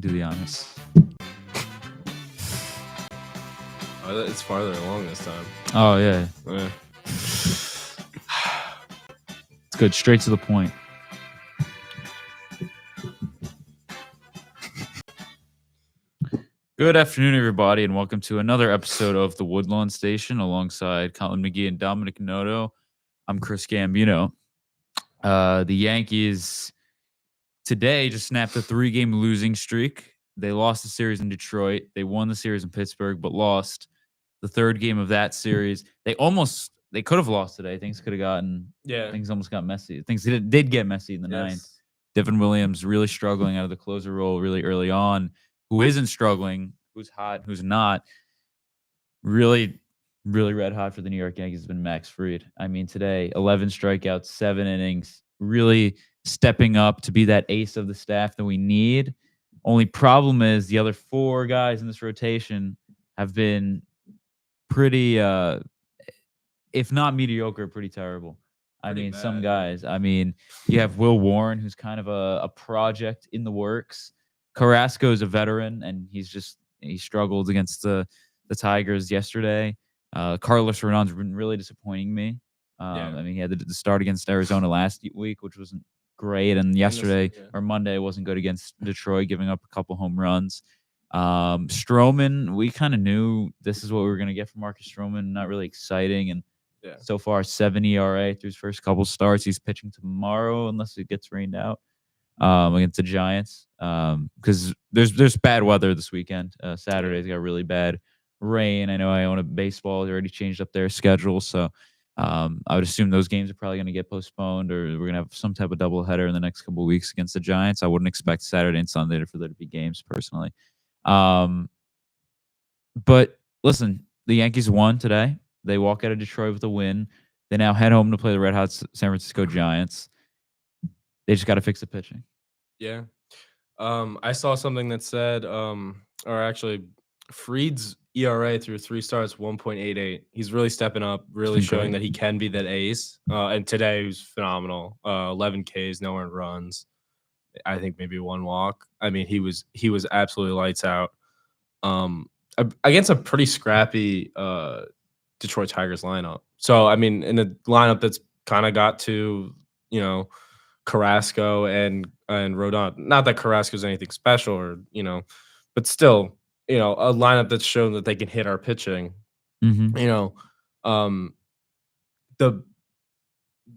Do the honors. It's farther along this time. Oh, yeah. Yeah. It's good. Straight to the point. Good afternoon, everybody, and welcome to another episode of the Woodlawn Station alongside Colin McGee and Dominic Noto. I'm Chris Gambino. The Yankees today just snapped a 3-game losing streak. They lost the series in Detroit. They won the series in Pittsburgh, but lost the third game of that series. They could have lost today. Things almost got messy. Things did get messy in the ninth. Devin Williams really struggling out of the closer role really early on. Who isn't struggling, who's hot, who's not. Really, really red hot for the New York Yankees has been Max Fried. I mean, today, 11 strikeouts, 7 innings, really stepping up to be that ace of the staff that we need. Only problem is the other 4 guys in this rotation have been pretty, if not mediocre, pretty terrible. Pretty bad. Some guys. I mean, you have Will Warren, who's kind of a project in the works. Carrasco is a veteran, and he struggled against the Tigers yesterday. Carlos Rodon's been really disappointing me. I mean, he had the start against Arizona last week, which wasn't great, and yesterday or Monday wasn't good against Detroit, giving up a couple home runs. Stroman, we kind of knew this is what we were going to get from Marcus Stroman. Not really exciting, and so far 7 ERA through his first couple starts. He's pitching tomorrow unless it gets rained out. Against the Giants, because there's bad weather this weekend. Saturday's got really bad rain. I know Iona Baseball already changed up their schedule, so I would assume those games are probably going to get postponed, or we're going to have some type of doubleheader in the next couple of weeks against the Giants. I wouldn't expect Saturday and Sunday for there to be games personally. But listen, the Yankees won today. They walk out of Detroit with a win. They now head home to play the Red Hot San Francisco Giants. They just got to fix the pitching. Yeah. I saw something that said, Fried's ERA through 3 starts, 1.88. He's really stepping up, really showing that he can be that ace. And today he was phenomenal. 11 Ks, no earned runs. I think maybe 1 walk. I mean, he was absolutely lights out. Against a pretty scrappy Detroit Tigers lineup. So, I mean, in a lineup that's kind of got to, Carrasco and Rodon. Not that Carrasco's anything special, or but still, a lineup that's shown that they can hit our pitching. The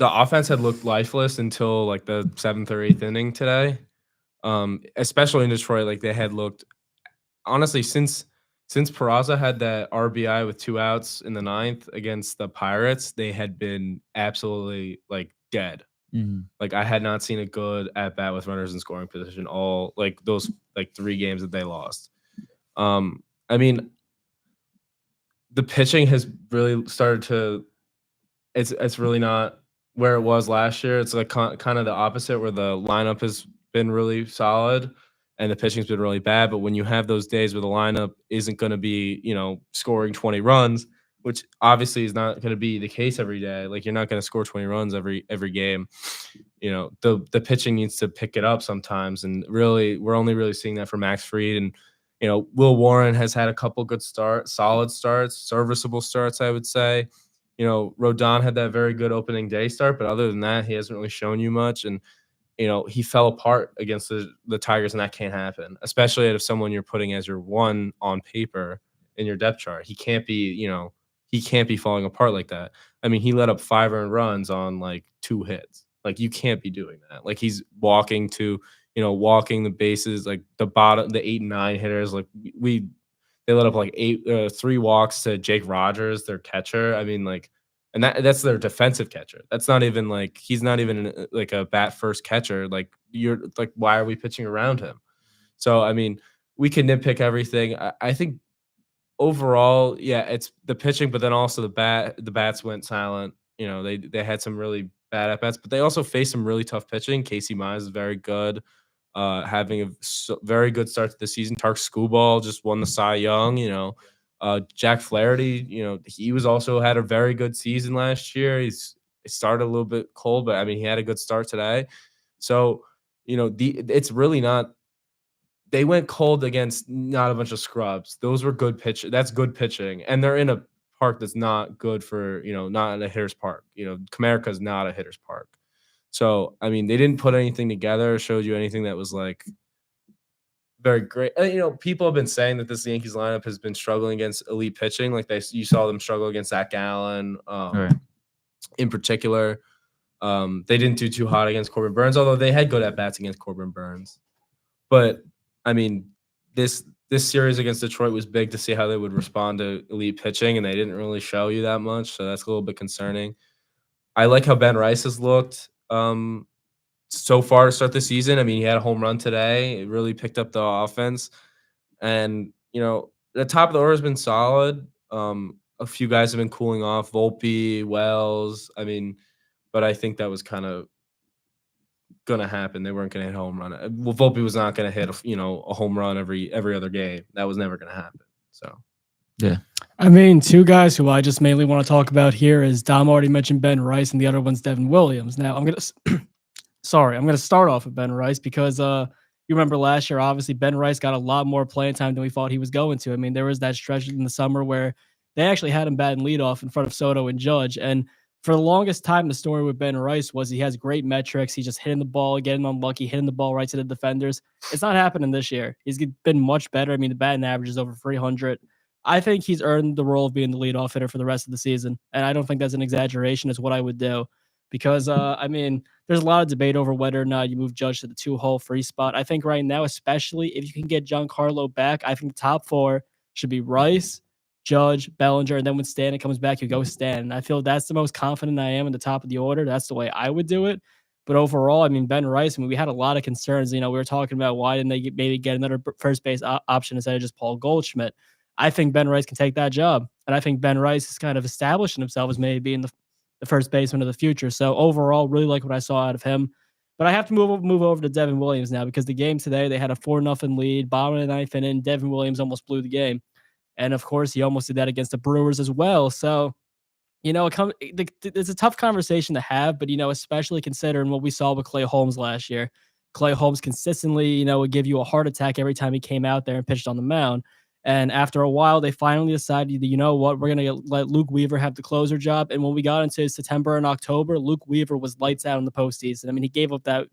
offense had looked lifeless until like the 7th or 8th inning today. Especially in Detroit, like they had looked, honestly, since Peraza had that RBI with 2 outs in the 9th against the Pirates, they had been absolutely like dead. Like I had not seen a good at bat with runners in scoring position all like those 3 games that they lost. I mean, the pitching has really started to. It's really not where it was last year. It's like kind of the opposite, where the lineup has been really solid and the pitching's been really bad. But when you have those days where the lineup isn't going to be, scoring 20 runs, which obviously is not going to be the case every day. Like you're not going to score 20 runs every game. The pitching needs to pick it up sometimes, and really we're only really seeing that for Max Fried. And Will Warren has had a couple good solid starts, serviceable starts, I would say. Rodon had that very good opening day start, but other than that, he hasn't really shown you much. And he fell apart against the Tigers, and that can't happen, especially if someone you're putting as your 1 on paper in your depth chart. He can't be falling apart like that. I mean, he let up 5 earned runs on like 2 hits. Like you can't be doing that. Like he's walking the bases, like the 8 and 9 hitters. Like they let up like 3 walks to Jake Rogers, their catcher. I mean, like, and that's their defensive catcher. That's not even like, he's not even like a bat first catcher. Like you're like, why are we pitching around him? So, I mean, we can nitpick everything. I think overall, it's the pitching, but then also the bats went silent. They had some really bad at bats, but they also faced some really tough pitching. Casey Mize is very good, having a very good start to the season. Tark Skubal just won the Cy Young. Jack Flaherty, he was also had a very good season last year. He started a little bit cold, but I mean he had a good start today. So it's really not. they went cold against not a bunch of scrubs. Those were good pitch. That's good pitching, and they're in a park that's not good for not a hitter's park. Comerica is not a hitter's park. So I mean, they didn't put anything together, showed you anything that was like very great. People have been saying that this Yankees lineup has been struggling against elite pitching. Like you saw them struggle against Zach Gallen, Right. in particular. They didn't do too hot against Corbin Burns, although they had good at bats against Corbin Burns. But I mean, this series against Detroit was big to see how they would respond to elite pitching, and they didn't really show you that much, so that's a little bit concerning. I like how Ben Rice has looked so far to start the season. I mean, he had a home run today. It really picked up the offense, and the top of the order has been solid. A few guys have been cooling off, Volpe, Wells. I mean, but I think that was kind of gonna happen. They weren't gonna hit a home run. Well, Volpe was not gonna hit a home run every other game. That was never gonna happen. So yeah. I mean, two guys who I just mainly want to talk about here is Dom already mentioned Ben Rice, and the other one's Devin Williams. Now I'm gonna start off with Ben Rice because you remember last year, obviously Ben Rice got a lot more playing time than we thought he was going to. I mean, there was that stretch in the summer where they actually had him batting leadoff in front of Soto and Judge, and for the longest time, the story with Ben Rice was he has great metrics. He's just hitting the ball, getting unlucky, hitting the ball right to the defenders. It's not happening this year. He's been much better. I mean, the batting average is over 300. I think he's earned the role of being the leadoff hitter for the rest of the season. And I don't think that's an exaggeration. It's what I would do. Because, I mean, there's a lot of debate over whether or not you move Judge to the 2-hole free spot. I think right now, especially if you can get Giancarlo back, I think the top 4 should be Rice, Judge, Bellinger, and then when Stanton comes back, you go Stanton. I feel that's the most confident I am in the top of the order. That's the way I would do it. But overall, I mean, Ben Rice, I mean, we had a lot of concerns. We were talking about why didn't they maybe get another first base option instead of just Paul Goldschmidt. I think Ben Rice can take that job. And I think Ben Rice is kind of establishing himself as maybe being the first baseman of the future. So overall, really like what I saw out of him. But I have to move over to Devin Williams now because the game today, they had a 4-0 lead. Bottom of the 9th inning, Devin Williams almost blew the game. And of course, he almost did that against the Brewers as well. So, it's a tough conversation to have, but, especially considering what we saw with Clay Holmes last year. Clay Holmes consistently, would give you a heart attack every time he came out there and pitched on the mound. And after a while, they finally decided, you know what, we're going to let Luke Weaver have the closer job. And when we got into September and October, Luke Weaver was lights out in the postseason. I mean, he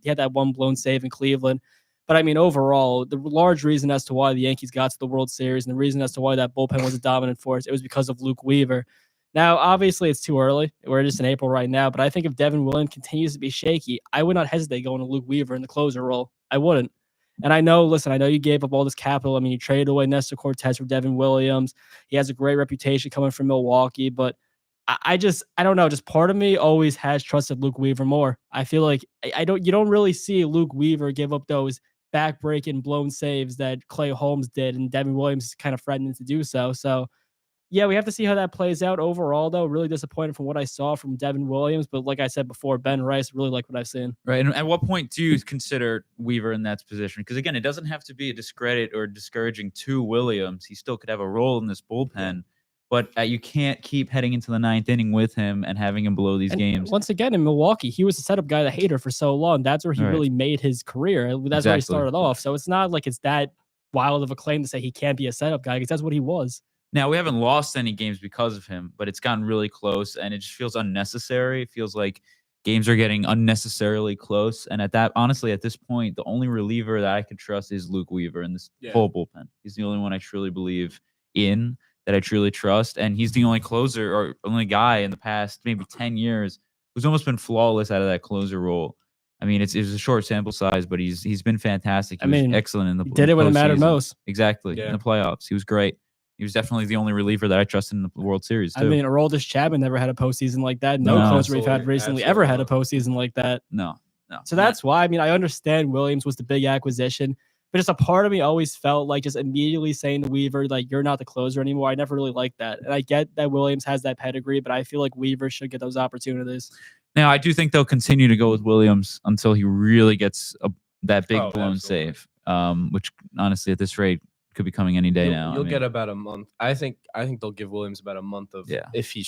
had that one blown save in Cleveland. But I mean, overall, the large reason as to why the Yankees got to the World Series and the reason as to why that bullpen was a dominant force, it was because of Luke Weaver. Now, obviously, it's too early. We're just in April right now. But I think if Devin Williams continues to be shaky, I would not hesitate going to Luke Weaver in the closer role. I wouldn't. And I know you gave up all this capital. I mean, you traded away Nestor Cortez for Devin Williams. He has a great reputation coming from Milwaukee. But I don't know. Just part of me always has trusted Luke Weaver more. I feel like you don't really see Luke Weaver give up those backbreaking blown saves that Clay Holmes did, and Devin Williams is kind of threatening to do so. So, yeah, we have to see how that plays out. Overall, though, really disappointed from what I saw from Devin Williams. But like I said before, Ben Rice, really like what I've seen. Right. And at what point do you consider Weaver in that position? Because, again, it doesn't have to be a discredit or discouraging to Williams. He still could have a role in this bullpen. But you can't keep heading into the 9th inning with him and having him blow these games. Once again, in Milwaukee, he was a setup guy, the hater for so long. That's where he really made his career. That's where he started off. So it's not like it's that wild of a claim to say he can't be a setup guy because that's what he was. Now, we haven't lost any games because of him, but it's gotten really close, and it just feels unnecessary. It feels like games are getting unnecessarily close. And honestly, at this point, the only reliever that I could trust is Luke Weaver in this whole bullpen. He's the only one I truly believe in, that I truly trust. And he's the only closer or only guy in the past maybe 10 years who's almost been flawless out of that closer role. I mean, it's a short sample size, but he's been fantastic. He was excellent in the did it when it mattered most. Exactly. In the playoffs. He was great. He was definitely the only reliever that I trusted in the World Series, too. I mean, Aroldis Chapman never had a postseason like that. No closer we've had recently ever had a postseason like that. No. So that's why, I mean, I understand Williams was the big acquisition, but just a part of me always felt like just immediately saying to Weaver, like, you're not the closer anymore. I never really liked that. And I get that Williams has that pedigree, but I feel like Weaver should get those opportunities. Now, I do think they'll continue to go with Williams until he really gets that big blown save, which honestly, at this rate, could be coming any day now. You'll get about a month. I think they'll give Williams about a month of if he's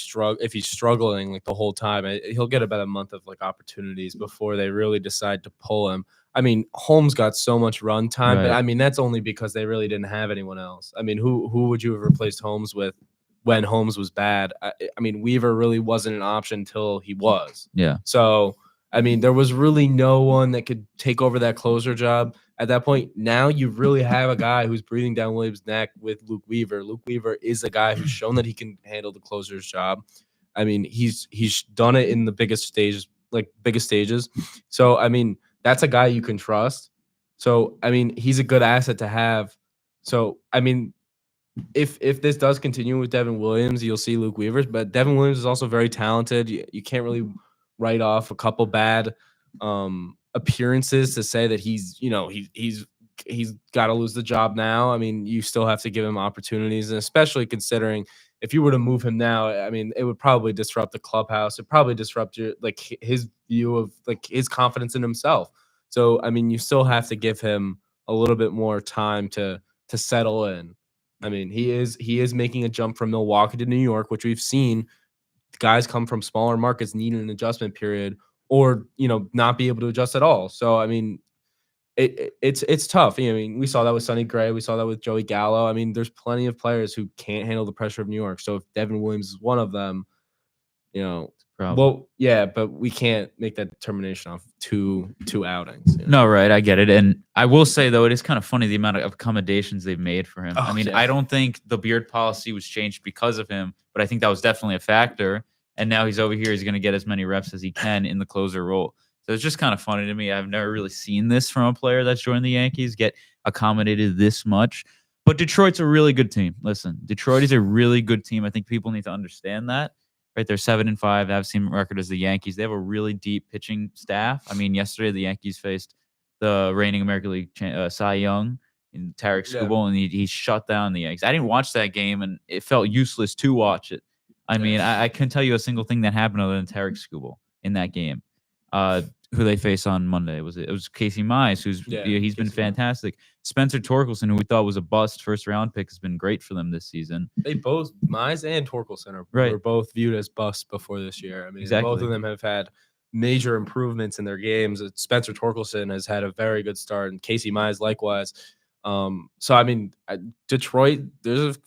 struggling like the whole time. He'll get about a month of like opportunities before they really decide to pull him. I mean, Holmes got so much run time, but Right. I mean that's only because they really didn't have anyone else. I mean, who would you have replaced Holmes with when Holmes was bad? I mean, Weaver really wasn't an option until he was. Yeah. So I mean, there was really no one that could take over that closer job at that point. Now you really have a guy who's breathing down Williams' neck with Luke Weaver. Luke Weaver is a guy who's shown that he can handle the closer's job. I mean, he's done it in the biggest stages. So I mean, that's a guy you can trust. So I mean, he's a good asset to have. So I mean, if this does continue with Devin Williams, you'll see Luke Weaver's, but Devin Williams is also very talented. You can't really write off a couple bad appearances to say that he's got to lose the job now. I mean, you still have to give him opportunities, and especially considering if you were to move him now, I mean, it would probably disrupt the clubhouse. It probably disrupt his view of like his confidence in himself. So, I mean, you still have to give him a little bit more time to settle in. I mean, he is making a jump from Milwaukee to New York, which we've seen guys come from smaller markets need an adjustment period or, not be able to adjust at all. So, I mean, it's tough. I mean, we saw that with Sonny Gray. We saw that with Joey Gallo. I mean, there's plenty of players who can't handle the pressure of New York. So if Devin Williams is one of them, well, yeah, but we can't make that determination off two outings. No, right. I get it. And I will say, though, it is kind of funny the amount of accommodations they've made for him. Oh, I mean, yeah. I don't think the beard policy was changed because of him, but I think that was definitely a factor. And now he's over here. He's going to get as many reps as he can in the closer role. So it's just kind of funny to me. I've never really seen this from a player that's joined the Yankees get accommodated this much. But Detroit's a really good team. Listen, Detroit is a really good team. I think people need to understand that. Right, they're 7-5. They have the same record as the Yankees. They have a really deep pitching staff. I mean, yesterday the Yankees faced the reigning American League Cy Young in Tarek Skubal, and he shut down the Yankees. I didn't watch that game, and it felt useless to watch it. I mean, I couldn't tell you a single thing that happened other than Tarek Skubal in that game. Who they face on Monday it was Casey Mize, he's been fantastic. Spencer Torkelson, who we thought was a bust first round pick, has been great for them this season. They both, Mize and Torkelson, were both viewed as busts before this year. I mean, both of them have had major improvements in their games. Spencer Torkelson has had a very good start, and Casey Mize likewise. So I mean, Detroit, there's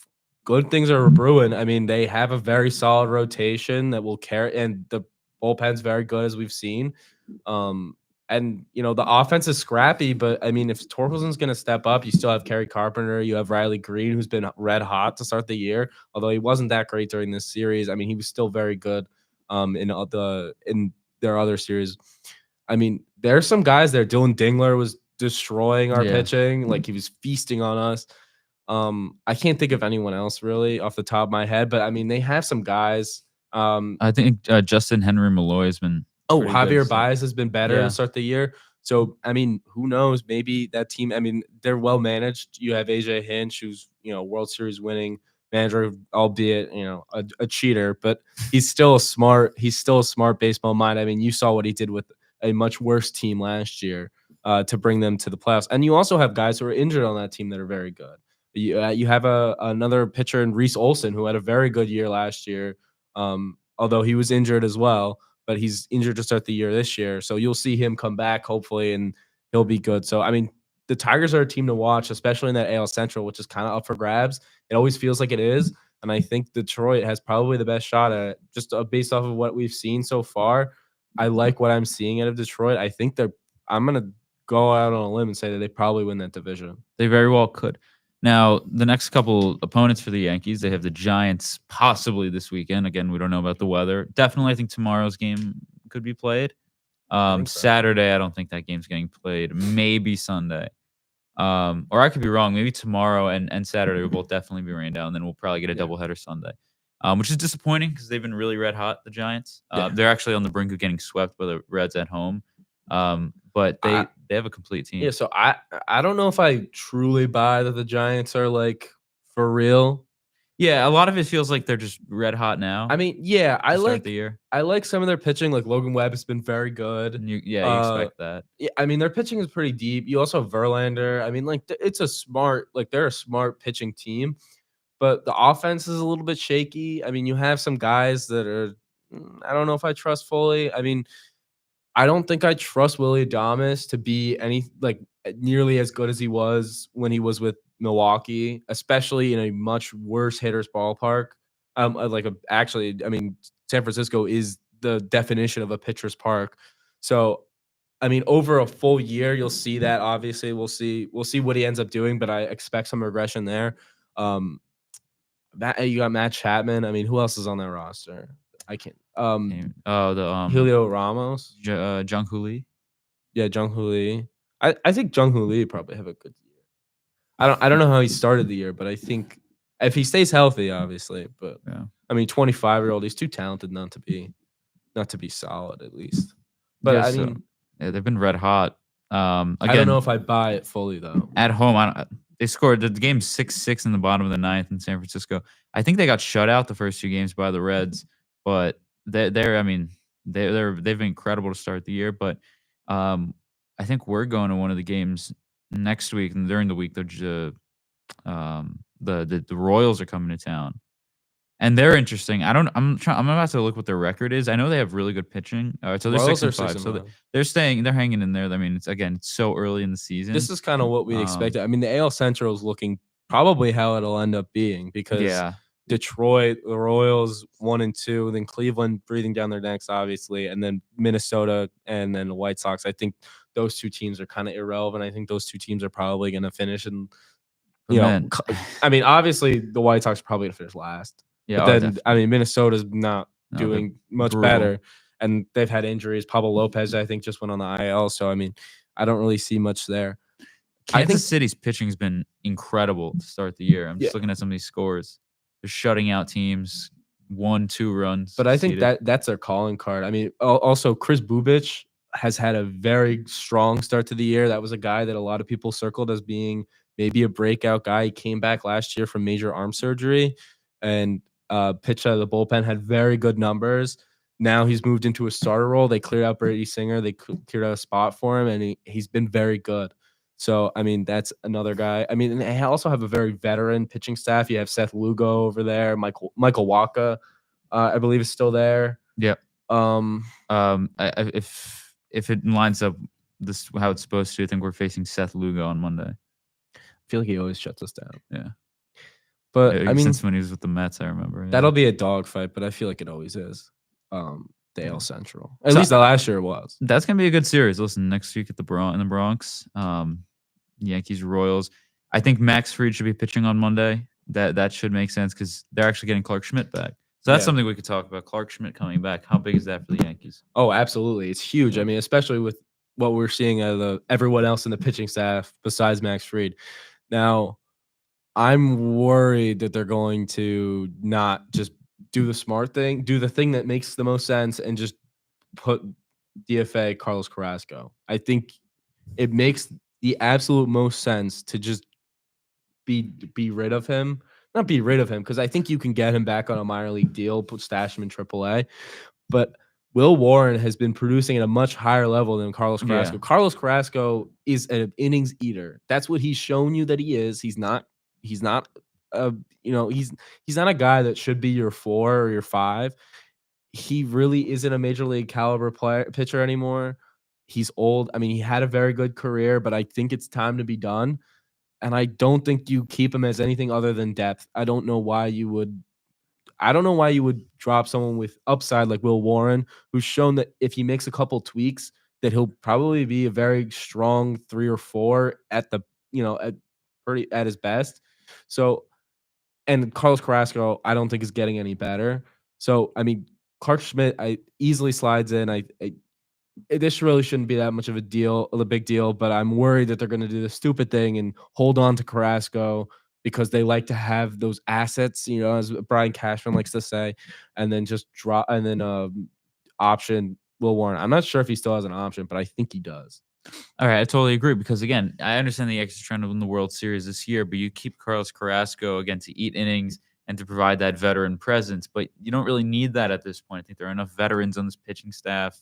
good things are brewing. I mean, they have a very solid rotation that will carry, and the bullpen's very good as we've seen. And the offense is scrappy, but I mean, if Torkelson's going to step up, you still have Kerry Carpenter, you have Riley Green, who's been red hot to start the year. Although he wasn't that great during this series, I mean, he was still very good in their other series. I mean, there's some guys there. Dylan Dingler was destroying our pitching, like he was feasting on us. I can't think of anyone else really off the top of my head, but I mean, they have some guys. I think Justin Henry Malloy has been. Javier Baez has been better to start the year. So, I mean, who knows? Maybe that team, I mean, they're well managed. You have AJ Hinch, who's, World Series winning manager, albeit, a cheater, but he's still a smart baseball mind. I mean, you saw what he did with a much worse team last year to bring them to the playoffs. And you also have guys who are injured on that team that are very good. You have another pitcher in Reese Olson, who had a very good year last year, although he was injured as well. But he's injured to start the year this year. So you'll see him come back, hopefully, and he'll be good. So, I mean, the Tigers are a team to watch, especially in that AL Central, which is kind of up for grabs. It always feels like it is. And I think Detroit has probably the best shot at it, just based off of what we've seen so far. I like what I'm seeing out of Detroit. I think I'm going to go out on a limb and say that they probably win that division. They very well could. Now, the next couple opponents for the Yankees, they have the Giants possibly this weekend. Again, we don't know about the weather. Definitely, I think tomorrow's game could be played. Saturday, I don't think that game's getting played. Maybe Sunday. Or I could be wrong. Maybe tomorrow and Saturday will both definitely be rained out, and then we'll probably get a doubleheader Sunday, which is disappointing because they've been really red hot, the Giants. They're actually on the brink of getting swept by the Reds at home. But they have a complete team. Yeah, so I don't know if I truly buy that the Giants are like for real. Yeah, a lot of it feels like they're just red hot now. I mean, yeah, to start the year. I like some of their pitching. Like Logan Webb has been very good. And you Uh, expect that. yeah, I mean their pitching is pretty deep. You also have Verlander. I mean, like it's a smart, like they're a smart pitching team, but the offense is a little bit shaky. I mean, you have some guys that are, I don't know if I trust fully. I mean, I don't think I trust Willie Adames to be nearly as good as he was when he was with Milwaukee, especially in a much worse hitter's ballpark. Actually, I mean, San Francisco is the definition of a pitcher's park. So, I mean, over a full year, you'll see that. Obviously, we'll see what he ends up doing, but I expect some regression there. Um, you got Matt Chapman. I mean, who else is on that roster? I can't. Julio Ramos. Jung-Hoo Lee. Yeah, Jung-Hoo Lee. I think Jung-Hoo Lee probably have a good year. I don't know how he started the year, but I think if he stays healthy, obviously. But Yeah. I mean, 25-year-old, he's too talented not to be solid at least. But Yeah, I so- mean, Yeah, they've been red hot. Again, I don't know if I buy it fully though. at home, they scored the game 6-6 in the bottom of the ninth in San Francisco. I think they got shut out the first 2 games by the Reds, but they've been incredible to start the year. But I think we're going to one of the games next week, and during the week, the Royals are coming to town. And they're interesting. I'm about to look what their record is. I know they have really good pitching. So they're Royals 6-5. are So 6-1. they're hanging in there. I mean, it's so early in the season. This is kind of what we Um, expected. I mean, the AL Central is looking probably how it'll end up being because yeah, Detroit, the Royals 1 and 2, then Cleveland breathing down their necks, obviously, and then Minnesota and then the White Sox. I think those 2 teams are kind of irrelevant. I think those 2 teams are probably going to finish, and man. I mean, obviously the White Sox are probably going to finish last. yeah. But then definitely. I mean, Minnesota's not No, doing much brutal. better, and they've had injuries. Pablo Lopez, I think, just went on the IL. So I mean, I don't really see much there. Kansas City's pitching's been incredible to start the year. I'm just looking at some of these scores. They're shutting out teams 1-2 runs. But I think conceded. that's their calling card. I mean, also Chris Bubich has had a very strong start to the year. That was a guy that a lot of people circled as being maybe a breakout guy. He came back last year from major arm surgery and pitched out of the bullpen, had very good numbers. Now he's moved into a starter role. They cleared out Brady Singer. They cleared out a spot for him, and he's been very good. So, I mean, that's another guy. I mean, and they also have a very veteran pitching staff. You have Seth Lugo over there, Michael Wacha, I believe, is still there. Yep. Um, If it lines up this how it's supposed to, I think we're facing Seth Lugo on Monday. I feel like he always shuts us down. Yeah. But I mean, since when he was with the Mets, I remember. Yeah. that'll be a dogfight, but I feel like it always is. The AL Central. At least the last year it was. That's gonna be a good series. Listen, next week at in the Bronx, Yankees Royals. I think Max Fried should be pitching on Monday. That should make sense because they're actually getting Clark Schmidt back. So that's something we could talk about. Clark Schmidt coming back. How big is that for the Yankees? Oh, absolutely. It's huge. I mean, especially with what we're seeing out of everyone else in the pitching staff besides Max Fried. Now, I'm worried that they're going to not just do the smart thing, do the thing that makes the most sense, and just put DFA Carlos Carrasco. I think it makes the absolute most sense to just be rid of him. Not be rid of him, because I think you can get him back on a minor league deal, stash him in AAA. But Will Warren has been producing at a much higher level than Carlos Carrasco. Yeah. Carlos Carrasco is an innings eater. That's what he's shown you that he is. He's not he's not a guy that should be your 4 or your 5. He really isn't a major league caliber pitcher anymore. He's old. I mean, he had a very good career, but I think it's time to be done. And I don't think you keep him as anything other than depth. I don't know why you would drop someone with upside like Will Warren, who's shown that if he makes a couple tweaks, that he'll probably be a very strong 3 or 4 at his best. So, and Carlos Carrasco, I don't think is getting any better. So, I mean, Clark Schmidt, I easily slides in. This really shouldn't be that much of a big deal, but I'm worried that they're going to do the stupid thing and hold on to Carrasco because they like to have those assets, as Brian Cashman likes to say, and then just drop and then option Will Warren. I'm not sure if he still has an option, but I think he does. All right, I totally agree because again, I understand the Yankees are trying to win the World Series this year, but you keep Carlos Carrasco again to eat innings and to provide that veteran presence. But you don't really need that at this point. I think there are enough veterans on this pitching staff.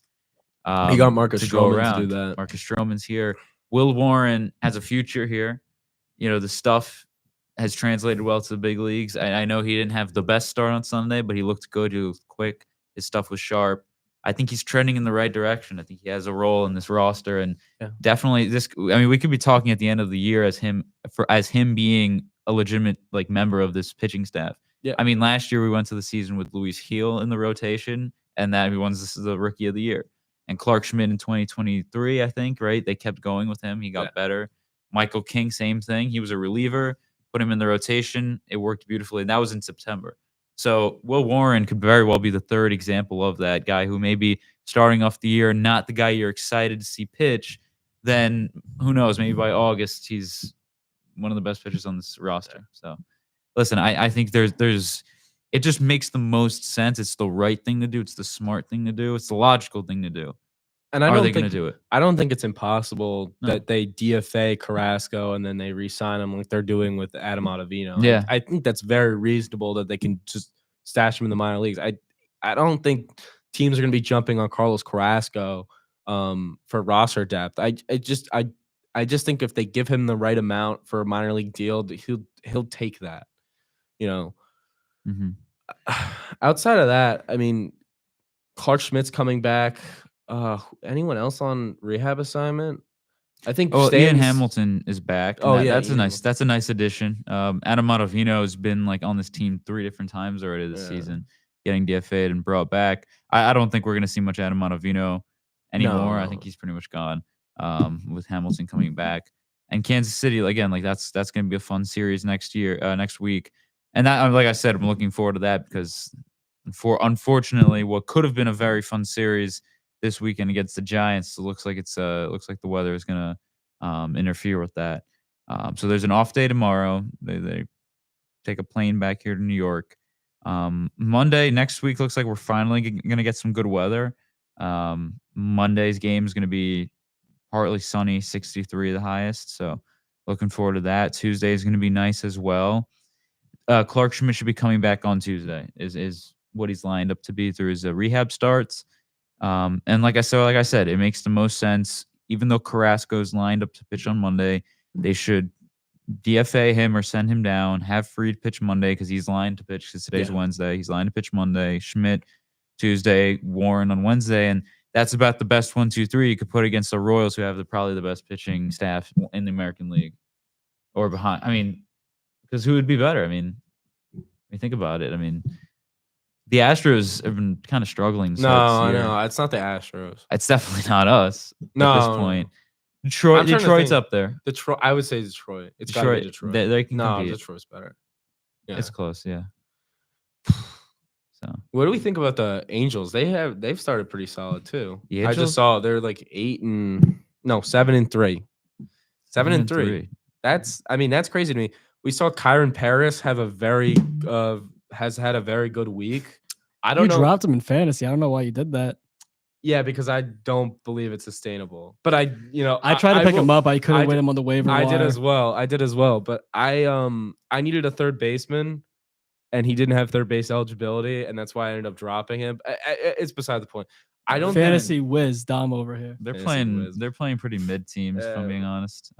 You got Marcus to go Stroman around. to do that. Marcus Stroman's here. Will Warren has a future here. The stuff has translated well to the big leagues. I know he didn't have the best start on Sunday, but he looked good. He looked quick. His stuff was sharp. I think he's trending in the right direction. I think he has a role in this roster, and definitely this. I mean, we could be talking at the end of the year as him being a legitimate member of this pitching staff. Yeah. I mean, last year we went to the season with Luis Heel in the rotation, and that he won the Rookie of the Year. And Clark Schmidt in 2023, I think, right? They kept going with him. He got better. Michael King, same thing. He was a reliever. Put him in the rotation. It worked beautifully. And that was in September. So Will Warren could very well be the third example of that guy who may be starting off the year, not the guy you're excited to see pitch. Then who knows? Maybe by August, he's one of the best pitchers on this roster. So listen, I think there's it just makes the most sense. It's the right thing to do. It's the smart thing to do. It's the logical thing to do. And I Are don't they think going to do it? I don't think it's impossible that they DFA Carrasco and then they re-sign him like they're doing with Adam Ottavino. Yeah. I think that's very reasonable that they can just stash him in the minor leagues. I don't think teams are going to be jumping on Carlos Carrasco for roster depth. I just think if they give him the right amount for a minor league deal, he'll take that. Mm-hmm. Outside of that, I mean, Clark Schmidt's coming back. Anyone else on rehab assignment? I think Ian Hamilton is back. That's a nice addition. Adam Ottavino has been on this team 3 different times already this season, getting DFA'd and brought back. I don't think we're going to see much Adam Ottavino anymore. I think he's pretty much gone. With Hamilton coming back, and Kansas City again, that's going to be a fun series next week. And that, like I said, I'm looking forward to that because unfortunately, what could have been a very fun series this weekend against the Giants, it looks like the weather is going to interfere with that. So there's an off day tomorrow. They take a plane back here to New York. Monday next week looks like we're finally going to get some good weather. Monday's game is going to be partly sunny, 63 the highest. So looking forward to that. Tuesday is going to be nice as well. Clark Schmidt should be coming back on Tuesday. Is what he's lined up to be through his rehab starts. And like I said, it makes the most sense. Even though Carrasco's lined up to pitch on Monday, they should DFA him or send him down. Have Fried pitch Monday because he's lined to pitch. Because today's Wednesday, he's lined to pitch Monday. Schmidt Tuesday, Warren on Wednesday, and that's about the best 1-2-3 you could put against the Royals, who have probably the best pitching staff in the American League, or behind. I mean, because who would be better? I mean, when you think about it, I mean, the Astros have been kind of struggling. No, it's not the Astros. It's definitely not us at this point. No. Detroit's up there. Detroit. I would say Detroit. It's got to be Detroit. They can compete. Detroit's better. Yeah. It's close, yeah. So what do we think about the Angels? They've started pretty solid too. The I just saw they're 7-3. 7-3. That's crazy to me. We saw Kyron Paris have has had a very good week. I don't know. You dropped him in fantasy. I don't know why you did that. Yeah, because I don't believe it's sustainable. But I tried to pick him up. I couldn't win him on the waiver wire. I did as well. But I needed a third baseman, and he didn't have third base eligibility, and that's why I ended up dropping him. It's beside the point. I don't fantasy whiz Dom over here. They're playing pretty mid teams, if I'm being honest.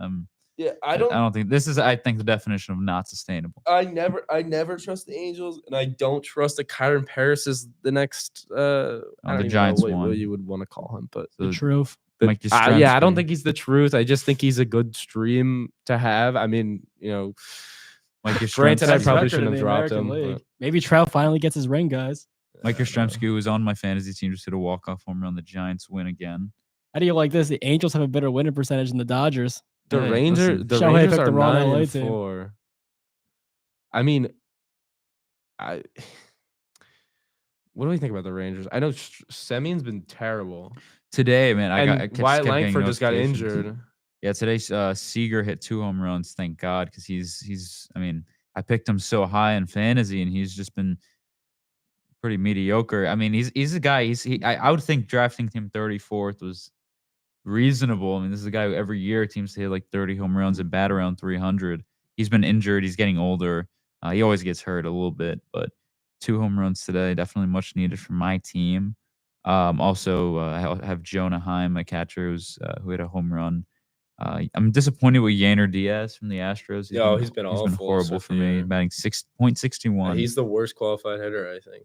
Yeah, I don't think this is. I think the definition of not sustainable. I never trust the Angels, and I don't trust that Kyron Paris is the next. The Giants know one. what you would want to call him, but the truth. I don't think he's the truth. I just think he's a good stream to have. I mean, Mike granted, I probably shouldn't have dropped him. Maybe Trout finally gets his ring, guys. Mike Yastrzemski, who was on my fantasy team, just hit a walk-off home run. The Giants win again. How do you like this? The Angels have a better winning percentage than the Dodgers. The Rangers are 9-4. I mean, what do we think about the Rangers? I know Semion's been terrible today, man. Wyatt Langford just got injured. Yeah, today Seager hit 2 home runs. Thank God, because he's. I mean, I picked him so high in fantasy, and he's just been pretty mediocre. I mean, he's a guy. I would think drafting him 34th was reasonable. I mean, this is a guy who every year seems to hit 30 home runs and bat around 300. He's been injured. He's getting older. He always gets hurt a little bit, but 2 home runs today, definitely much needed for my team. Also, I have Jonah Heim, my catcher, who hit a home run. I'm disappointed with Yainer Diaz from the Astros. He's been awful horrible so for me, far. batting 6.61. He's the worst qualified hitter, I think,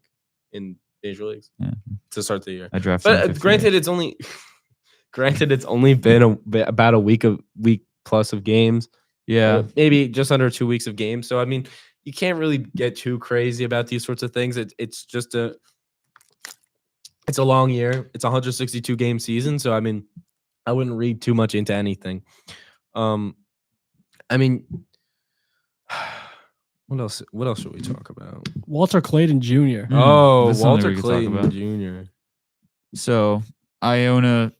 in major leagues to start the year. I drafted him But 58. granted, it's only been about a week plus of games. Yeah, maybe just under 2 weeks of games. So I mean, you can't really get too crazy about these sorts of things. It's just a long year. It's a 162 game season. So I mean, I wouldn't read too much into anything. I mean, what else should we talk about? Walter Clayton Jr. That's something Walter we could talk Clayton about. Jr. So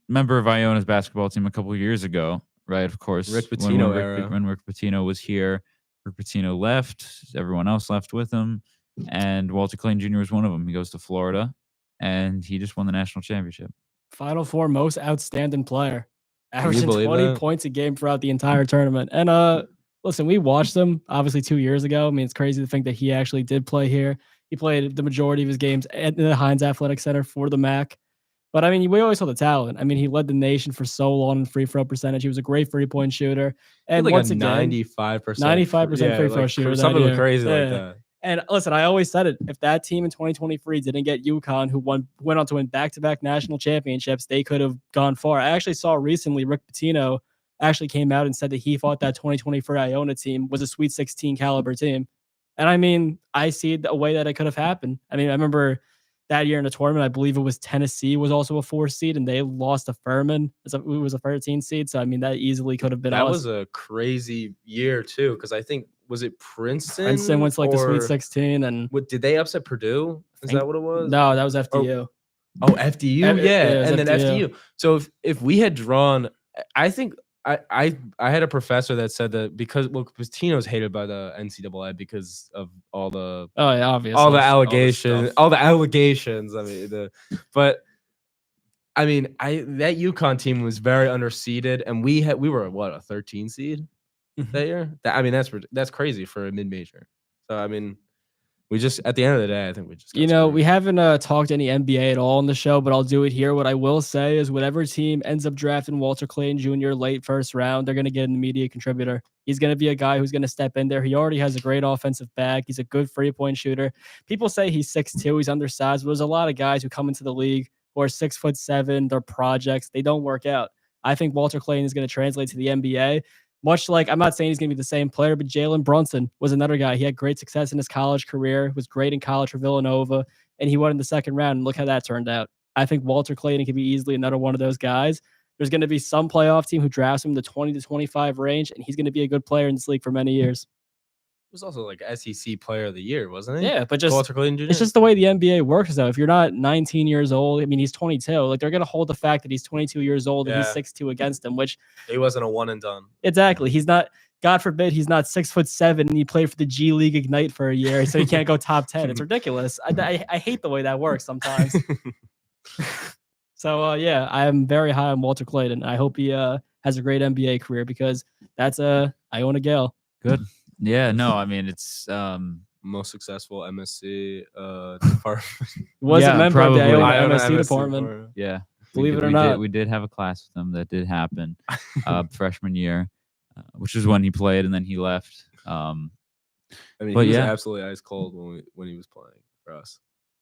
member of Iona's basketball team a couple years ago, right? Of course, Rick Pitino era. When Rick Pitino was here, Rick Pitino left. Everyone else left with him, and Walter Clayton Jr. was one of them. He goes to Florida, and he just won the national championship. Final Four most outstanding player, you averaging believe 20 that? points a game throughout the entire tournament. And listen, we watched him obviously 2 years ago. I mean, it's crazy to think that he actually did play here. He played the majority of his games at the Heinz Athletic Center for the MAC. But I mean, we always saw the talent. I mean, he led the nation for so long in free throw percentage. He was a great 3-point shooter. And Like once a again, 95% 95% free throw shooter. Something that year. crazy like Yeah. that. And listen, I always said it. If that team in 2023 didn't get UConn, who went on to win back-to-back national championships, they could have gone far. I actually saw recently Rick Pitino actually came out and said that he thought that 2023 Iona team was a Sweet 16 caliber team. And I mean, I see a way that it could have happened. I mean, I remember that year in the tournament, I believe it was Tennessee was also a 4 seed, and they lost to Furman. It was a 13 seed. So, I mean, that easily could have been That us. was a crazy year, too, because I think, was it Princeton? Princeton went to like the Sweet 16. And did they upset Purdue? Is that what it was? No, that was FDU. Oh, FDU, yeah, it was and then FDU. FDU. So if we had drawn, I think I had a professor that said that because Pitino's hated by the NCAA because of all the obviously all the allegations. I mean, but I mean, that UConn team was very underseeded, and we were what, a 13 seed that year. I mean, that's crazy for a mid major. So I mean. We just, at the end of the day, I think we just. We haven't talked any NBA at all on the show, but I'll do it here. What I will say is whatever team ends up drafting Walter Clayton Jr. late first round, they're going to get an immediate contributor. He's going to be a guy who's going to step in there. He already has a great offensive bag. He's a good 3-point shooter. People say he's 6'2", he's undersized, but there's a lot of guys who come into the league who are 6'7". They're projects. They don't work out. I think Walter Clayton is going to translate to the NBA. Much like, I'm not saying he's going to be the same player, but Jalen Brunson was another guy. He had great success in his college career, was great in college for Villanova, and he won in the second round. And look how that turned out. I think Walter Clayton could be easily another one of those guys. There's going to be some playoff team who drafts him in the 20 to 25 range, and he's going to be a good player in this league for many years. He was also like SEC Player of the Year, wasn't he? Yeah, but just Walter Clayton Jr. It's just the way the NBA works, though. If you're not 19 years old, I mean, he's 22. Like, they're going to hold the fact that he's 22 years old and he's 6'2" against him, which he wasn't a one and done. Exactly. He's not. God forbid he's not 6'7" and he played for the G League Ignite for a year, so he can't go top 10. It's ridiculous. I hate the way that works sometimes. So yeah, I am very high on Walter Clayton. I hope he has a great NBA career because that's Iona Gale. Good. Yeah. No, I mean it's most successful MSC department. Was a member of the Iona MSC MSC department. Yeah. Believe it or not, we did have a class with him that did happen freshman year. Which is when he played and then he left. I mean, he was absolutely ice cold when he was playing for us.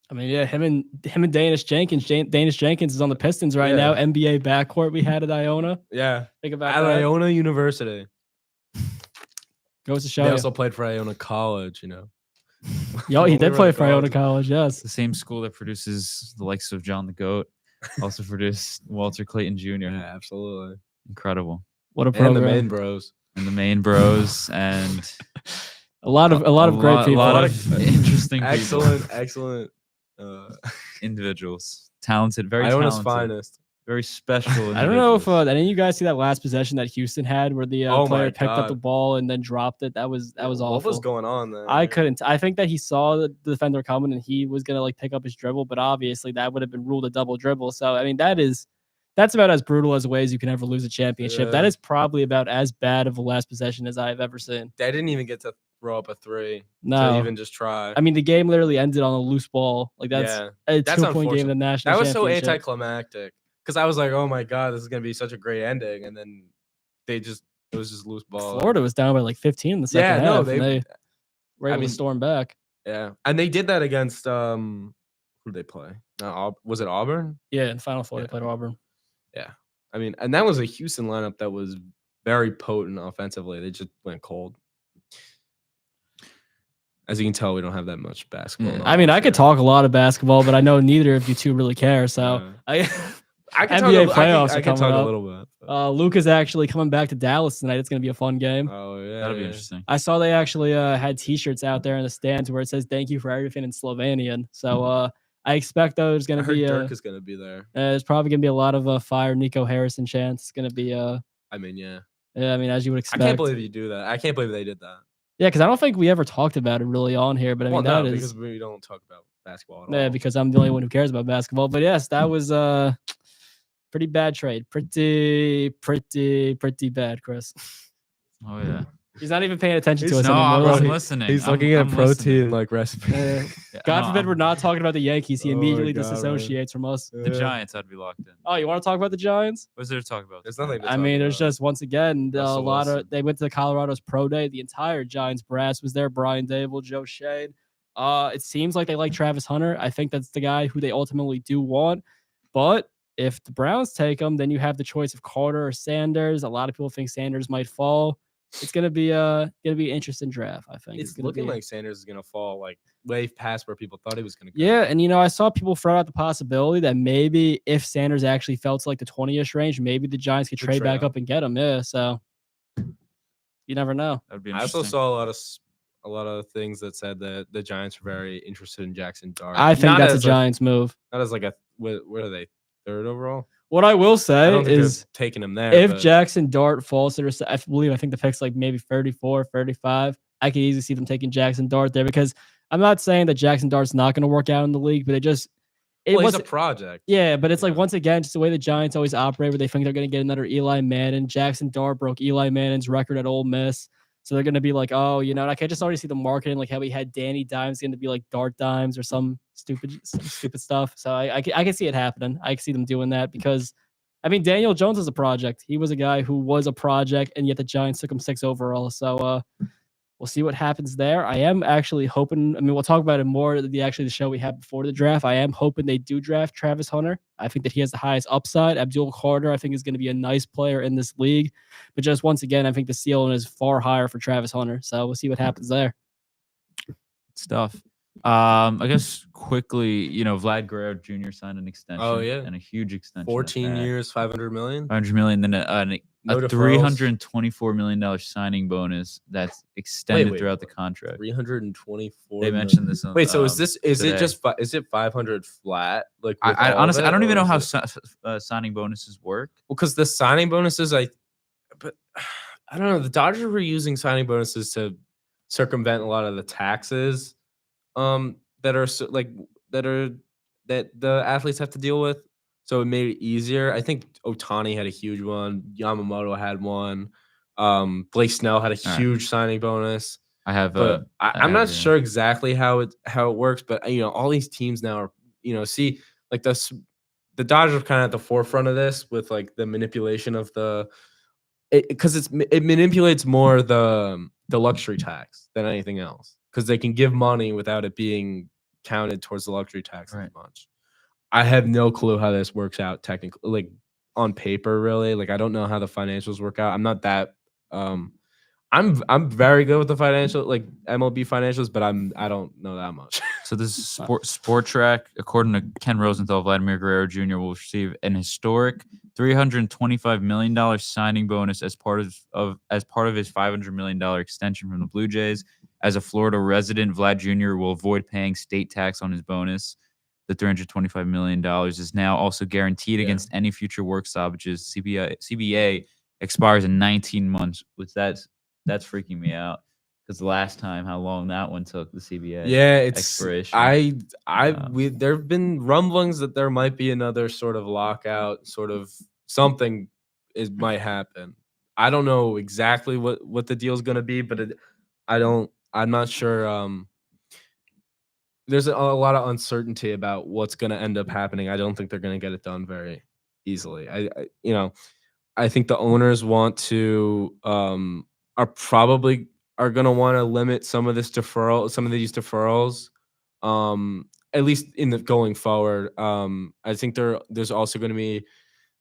I mean, yeah, him and Danish Jenkins. Danish Jenkins is on the Pistons right now. NBA backcourt we had at Iona. Yeah, think about at that. Iona University. Goes to show. They you. also played for Iona College, you know. Yo, he did play for Iona College. Yes, the same school that produces the likes of John the Goat also produced Walter Clayton Jr. Yeah, absolutely incredible. What a program. And the main bros. And a lot of great people. A lot of interesting excellent individuals. Talented, very Iona's talented. finest. Very special. I don't know if any of you guys see that last possession that Houston had where the player picked up the ball and then dropped it. That was awful. What was going on there? I couldn't. I think that he saw the defender coming and he was gonna pick up his dribble, but obviously that would have been ruled a double dribble. So I mean that's about as brutal as ways you can ever lose a championship. Yeah. That is probably about as bad of a last possession as I've ever seen. They didn't even get to throw up a three to No. even just try. I mean, the game literally ended on a loose ball. Like that's Yeah, a that's 2-point game in the national that was so championship. anticlimactic because I was like, oh my god, this is gonna be such a great ending, and then it was just loose ball. Florida was down by like 15 in the second half. And they were able to storm back. Yeah, and they did that against who did they play? Was it Auburn? Yeah, in Final Four they played Auburn. Yeah, I mean, and that was a Houston lineup that was very potent offensively. They just went cold. As you can tell, we don't have that much basketball. I mean, I could talk a lot of basketball, but I know neither of you two really care. So I can NBA talk, playoffs I are can coming talk up. a little bit. Luka's actually coming back to Dallas tonight. It's going to be a fun game. Oh yeah, That'll be interesting. I saw they actually had T-shirts out there in the stands where it says "Thank you for everything" in Slovenian. So I expect there's going to be Dirk is going to be there. There's probably going to be a lot of fire Nico Harrison chants. It's going to be I mean, yeah. Yeah, I mean, as you would expect. I can't believe you do that. I can't believe they did that. Yeah, because I don't think we ever talked about it really on here. But I mean, that is because we don't talk about basketball at all. Yeah, because I'm the only one who cares about basketball. But yes, that was pretty bad trade. Pretty bad, Chris. Oh yeah. He's not even paying attention to us No, anymore. I'm listening. He's looking at I'm protein listening. recipe. God forbid we're not talking about the Yankees. He Oh my immediately God, disassociates from us. The Giants had to be locked in. Oh, you want to talk about the Giants? What's there to talk about? There's nothing. I mean, there's just once again a Russell lot Wilson. of. They went to the Colorado's pro day. The entire Giants brass was there. Brian Dable, Joe Shade. It seems like they like Travis Hunter. I think that's the guy who they ultimately do want. But if the Browns take him, then you have the choice of Carter or Sanders. A lot of people think Sanders might fall. It's gonna be an interesting draft. I think It's looking like Sanders is gonna fall like way past where people thought he was gonna go. Yeah, and I saw people throw out the possibility that maybe if Sanders actually fell to like the 20-ish range, maybe the Giants could trade back up and get him. Yeah, so you never know. That would be I interesting. also saw a lot of things that said that the Giants were very interested in Jackson Dart. I think Not that's a as Giants move. Not as like a what are they, third overall? What I will say I don't think is they're taking him there. if but Jackson Dart falls to I think the pick's like maybe 34, 35. I could easily see them taking Jackson Dart there because I'm not saying that Jackson Dart's not going to work out in the league, but it was he's a project. Yeah, but it's like once again, just the way the Giants always operate, where they think they're going to get another Eli Manning. Jackson Dart broke Eli Manning's record at Ole Miss, so they're going to be like, oh, and I can just already see the marketing, like how we had Danny Dimes going to be like Dart Dimes or some stupid stuff. So I can see it happening. I can see them doing that because. I mean, Daniel Jones is a project. He was a guy who was a project, and yet the Giants took him 6 overall. So we'll see what happens there. I am actually hoping. I mean, we'll talk about it more at the show we had before the draft. I am hoping they do draft Travis Hunter. I think that he has the highest upside. Abdul Carter, I think, is going to be a nice player in this league. But just once again, I think the ceiling is far higher for Travis Hunter. So we'll see what happens there. Stuff. I guess quickly, Vlad Guerrero Jr. signed an extension. Oh, yeah. And a huge extension. 14 years, $500 million. $500 million, then a $324 million signing bonus that's extended throughout the contract. 324. They mentioned this. On, wait, so is today. it 500 flat? Like I honestly, I don't even know how signing bonuses work. Well, because the signing bonuses, but I don't know. The Dodgers were using signing bonuses to circumvent a lot of the taxes that the athletes have to deal with. So it made it easier. I think Ohtani had a huge one. Yamamoto had one. Blake Snell had a huge signing bonus. I have, but I'm not sure exactly how it works. But all these teams now are see like the Dodgers are kind of at the forefront of this with like the manipulation of because it manipulates more the luxury tax than anything else because they can give money without it being counted towards the luxury tax as much. I have no clue how this works out technically, like on paper, really. Like I don't know how the financials work out. I'm not that. I'm very good with the financial, like MLB financials, but I don't know that much. So this is Sport Track. According to Ken Rosenthal, Vladimir Guerrero Jr. will receive an historic $325 million signing bonus as part of his $500 million extension from the Blue Jays. As a Florida resident, Vlad Jr. will avoid paying state tax on his bonus. The $325 million is now also guaranteed against any future work stoppages. CBA expires in 19 months, which that's freaking me out. Because the last time, how long that one took, the CBA. Yeah, it's expiration. There have been rumblings that there might be another sort of lockout, sort of something might happen. I don't know exactly what the deal is going to be, but I don't I'm not sure. There's a lot of uncertainty about what's going to end up happening. I don't think they're going to get it done very easily. I think the owners want to are probably are going to want to limit some of these deferrals, at least in the going forward. I think there's also going to be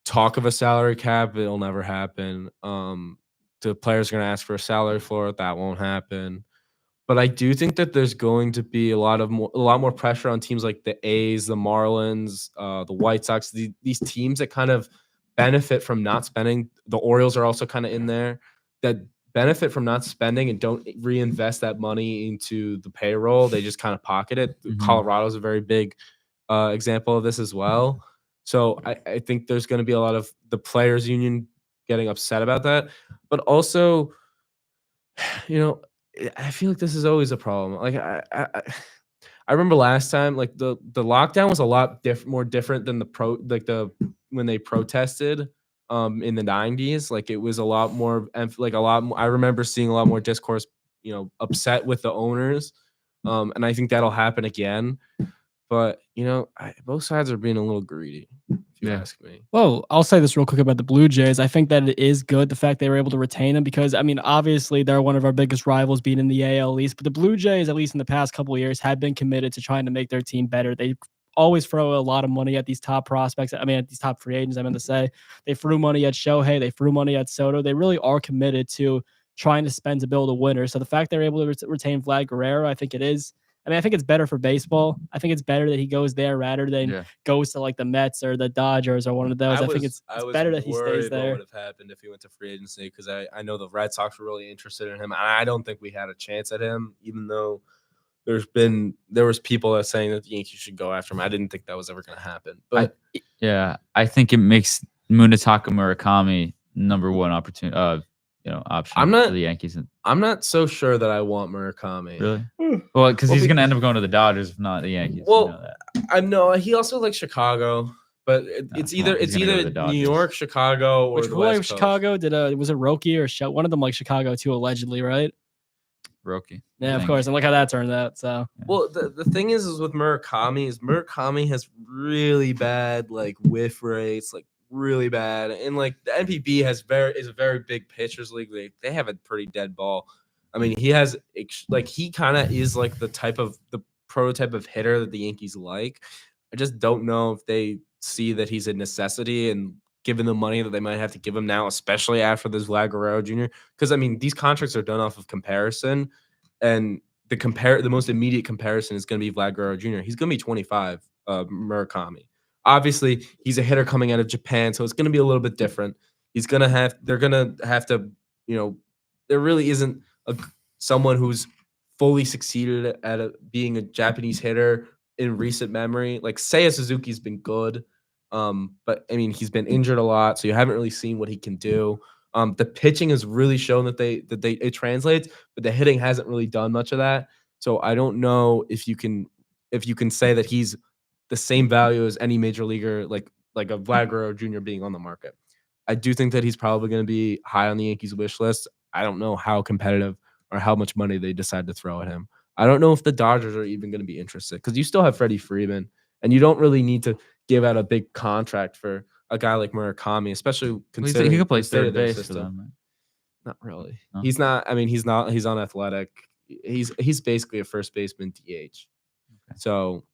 talk of a salary cap. It'll never happen. The players are going to ask for a salary floor. That won't happen. But I do think that there's going to be a lot more pressure on teams like the A's, the Marlins, the White Sox, these teams that kind of benefit from not spending. The Orioles are also kind of in there that benefit from not spending and don't reinvest that money into the payroll. They just kind of pocket it. Mhm. Colorado's a very big example of this as well. So I think there's going to be a lot of the players union getting upset about that, but also, I feel like this is always a problem. Like I remember last time, like the lockdown was a lot more different than when they protested in the 90s. Like it was a lot more I remember seeing a lot more discourse, upset with the owners. And I think that'll happen again. But both sides are being a little greedy, if you ask me. Well, I'll say this real quick about the Blue Jays. I think that it is good the fact they were able to retain him because, I mean, obviously they're one of our biggest rivals being in the AL East, but the Blue Jays, at least in the past couple of years, have been committed to trying to make their team better. They always throw a lot of money at these top prospects. I mean, at these top free agents, I meant to say. They threw money at Shohei. They threw money at Soto. They really are committed to trying to spend to build a winner. So the fact they're able to retain Vlad Guerrero, I think it is. I mean, I think it's better for baseball. I think it's better that he goes there rather than goes to like the Mets or the Dodgers or one of those. I think it's better that he stays there. What would have happened if he went to free agency? Because I know the Red Sox were really interested in him. And I don't think we had a chance at him, even though there was people that saying that the Yankees should go after him. I didn't think that was ever going to happen. But I think it makes Munetaka Murakami number one opportunity. Option for the Yankees. I'm not so sure that I want Murakami. Really? Well, because he's going to end up going to the Dodgers, if not the Yankees. Well, I know he also likes Chicago, but it's either New York, Chicago, or the West Coast. Chicago was it Roki or one of them like Chicago too, allegedly, right? Roki. Yeah, of course. And look how that turned out. So well, the thing is with Murakami has really bad like whiff rates, like really bad, and like the NPB is a very big pitchers league. They have a pretty dead ball. I mean, he kind of is like the prototype of hitter that the Yankees like. I just don't know if they see that he's a necessity, and given the money that they might have to give him now, especially after this Vlad Guerrero Jr. Because I mean, these contracts are done off of comparison, and the most immediate comparison is going to be Vlad Guerrero Jr. He's going to be 25. Murakami. Obviously, he's a hitter coming out of Japan, so it's going to be a little bit different. They're going to have to, there really isn't someone who's fully succeeded at being a Japanese hitter in recent memory. Like Seiya Suzuki's been good, but I mean, he's been injured a lot, so you haven't really seen what he can do. The pitching has really shown that it translates, but the hitting hasn't really done much of that. So I don't know if you can say that he's the same value as any major leaguer, like a Vlad Guerrero Jr. being on the market. I do think that he's probably going to be high on the Yankees wish list. I don't know how competitive or how much money they decide to throw at him. I don't know if the Dodgers are even going to be interested because you still have Freddie Freeman, and you don't really need to give out a big contract for a guy like Murakami, especially considering he could play third base for them. Right? Not really. No? He's not. I mean, he's not. He's unathletic. He's basically a first baseman DH. Okay. So,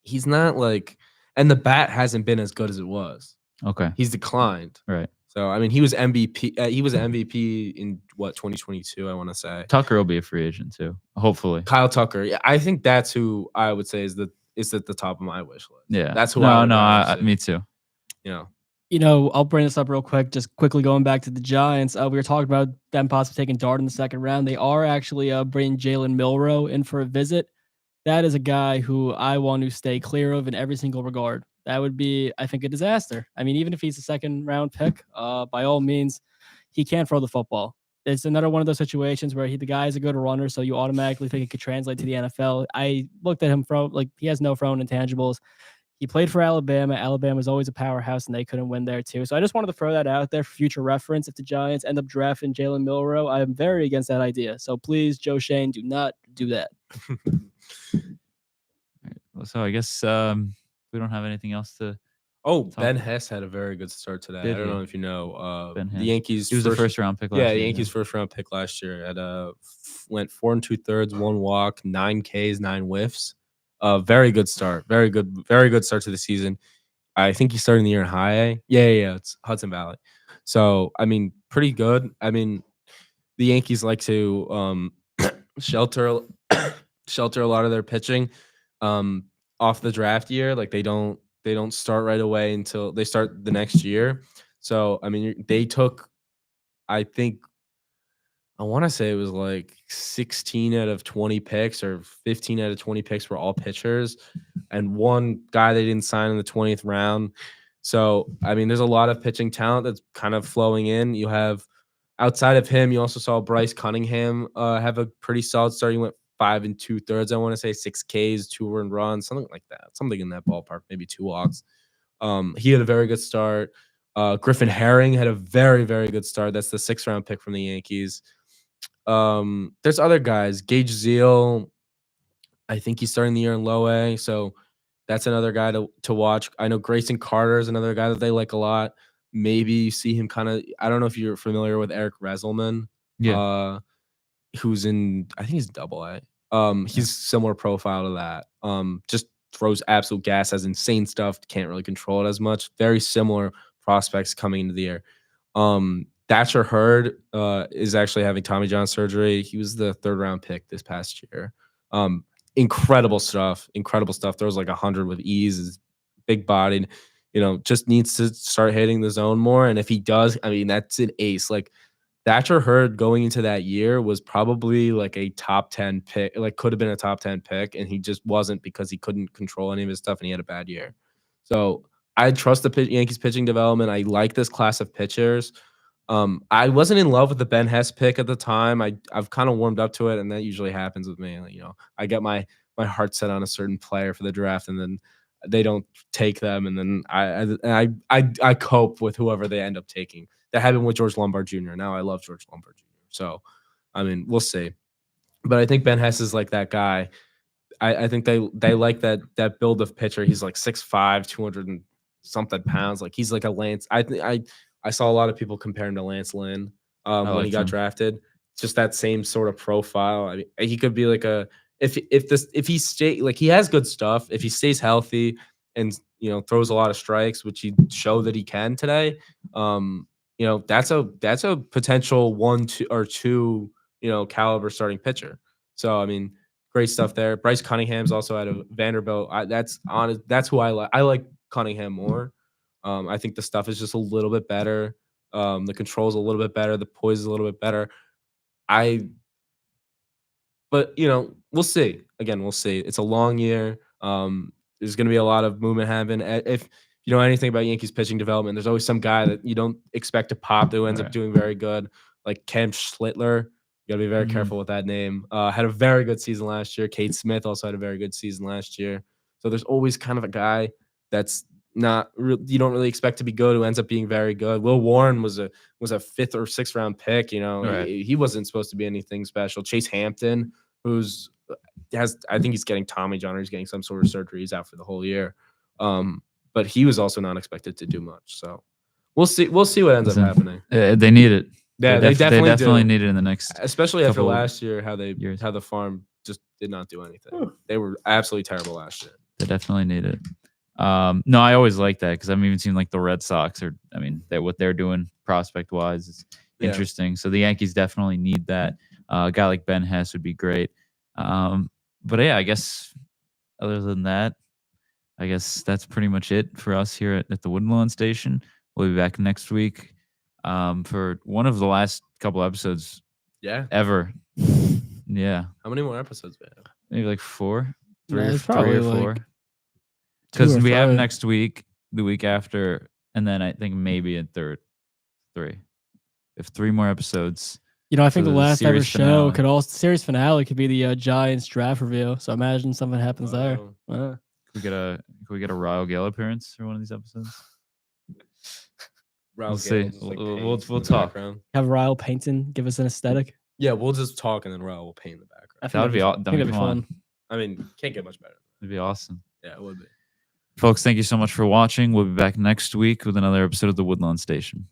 he's not like, and the bat hasn't been as good as it was. Okay. He's declined. Right. So, I mean, he was MVP. He was MVP in 2022, I want to say. Tucker will be a free agent too, hopefully. Kyle Tucker. Yeah, I think that's who I would say is at the top of my wish list. Yeah. That's who me too. I'll bring this up real quick, just quickly going back to the Giants. We were talking about them possibly taking Dart in the second round. They are actually bringing Jalen Milroe in for a visit. That is a guy who I want to stay clear of in every single regard. That would be, I think, a disaster. I mean, even if he's a second round pick, by all means, he can't throw the football. It's another one of those situations where the guy is a good runner, so you automatically think it could translate to the NFL. I looked at him he has no thrown intangibles. He played for Alabama. Alabama's always a powerhouse, and they couldn't win there too. So I just wanted to throw that out there for future reference. If the Giants end up drafting Jalen Milroe, I am very against that idea. So please, Joe Shane, do not do that. So I guess we don't have anything else to. Oh, Talk Ben about- Hess had a very good start today. Did I don't he? know if you know. Ben The Hess. Yankees. He was a first round pick last Yeah, year. the Yankees' first round pick last year. At went 4 2/3, 1 walk, 9 Ks, 9 whiffs. Very good start. Very good start to the season. I think he's starting the year in high A. Yeah. It's Hudson Valley. So I mean, pretty good. I mean, the Yankees like to shelter shelter a lot of their pitching off the draft year. Like they don't start right away until they start the next year. So I mean, they took, I think, I want to say it was like 16 out of 20 picks or 15 out of 20 picks were all pitchers, and one guy they didn't sign in the 20th round. So I mean, there's a lot of pitching talent that's kind of flowing in. You have, outside of him, you also saw Bryce Cunningham have a pretty solid start. He went 5 2/3. I want to say 6 Ks, 2 earned runs, something like that, something in that ballpark, maybe 2 walks. He had a very good start. Griffin Herring had a very good start. That's the 6th round pick from the Yankees. There's other guys. Gage Zeal, I think he's starting the year in low A, so that's another guy to watch. I know Grayson Carter is another guy that they like a lot. Maybe you see him kind of. I don't know if you're familiar with Eric Reselman. Yeah. Who's in, I think he's double A. He's similar profile to that. Just throws absolute gas, has insane stuff, can't really control it as much. Very similar prospects coming into the year. Thatcher Hurd is actually having Tommy John surgery. He was the 3rd round pick this past year. Incredible stuff. Throws like 100 with ease, is big bodied, just needs to start hitting the zone more. And if he does, I mean, that's an ace. Like Thatcher Hurd going into that year was probably like a top 10 pick, like could have been a top 10 pick, and he just wasn't because he couldn't control any of his stuff and he had a bad year. So I trust the Yankees pitching development. I like this class of pitchers. I wasn't in love with the Ben Hess pick at the time. I've kind of warmed up to it, and that usually happens with me. I get my heart set on a certain player for the draft, and then they don't take them, and then I cope with whoever they end up taking. That happened with George Lombard Jr. Now I love George Lombard Jr. So, I mean, we'll see. But I think Ben Hess is like that guy. I think they like that build of pitcher. He's like 6'5", 200 and something pounds. Like he's like a Lance. I saw a lot of people compare him to Lance Lynn when he got drafted. Just that same sort of profile. I mean, he could be like a if he stay, like, he has good stuff. If he stays healthy and throws a lot of strikes, which he showed that he can today. That's a potential 1, 2, or 2 caliber starting pitcher. So I mean, great stuff there. Bryce Cunningham's also out of Vanderbilt. That's who I like. I like Cunningham more. I think the stuff is just a little bit better. The control's a little bit better. The poise is a little bit better. But we'll see. Again, we'll see. It's a long year. There's going to be a lot of movement happen. If you know anything about Yankees pitching development, there's always some guy that you don't expect to pop who ends up doing very good, like Ken Schlittler. You got to be very careful with that name. Had a very good season last year. Kate Smith also had a very good season last year. So there's always kind of a guy that's you don't really expect to be good who ends up being very good. Will Warren was a 5th or 6th round pick. He wasn't supposed to be anything special. Chase Hampton, I think he's getting Tommy John, or he's getting some sort of surgery. He's out for the whole year. But he was also not expected to do much. So we'll see what ends up happening. They need it. Yeah, they definitely need it in the next, especially after last year, how the farm just did not do anything. They were absolutely terrible last year. They definitely need it. No, I always like that because I've even seen like the Red Sox what they're doing prospect wise is interesting. So the Yankees definitely need that. A guy like Ben Hess would be great. But yeah, I guess other than that, I guess that's pretty much it for us here at the Woodlawn Station. We'll be back next week for one of the last couple episodes ever. Yeah. How many more episodes we have? Maybe like 4, 3 Yeah, or it's probably 4. like Because 2 or we have 5. next week, the week after, and then I think maybe a third. 3. We have 3 more episodes. I think So the the last ever series show finale. series finale could be the Giants draft reveal. So imagine something happens there. Can we get a Ryle Gale appearance for one of these episodes? We'll see. We'll talk. Background. Have Ryle Painton give us an aesthetic. Yeah, we'll just talk and then Ryle will paint the background. I think That would be I awesome. think that'd be Come on. fun. I mean, can't get much better. It'd be awesome. Yeah, it would be. Folks, thank you so much for watching. We'll be back next week with another episode of the Woodlawn Station.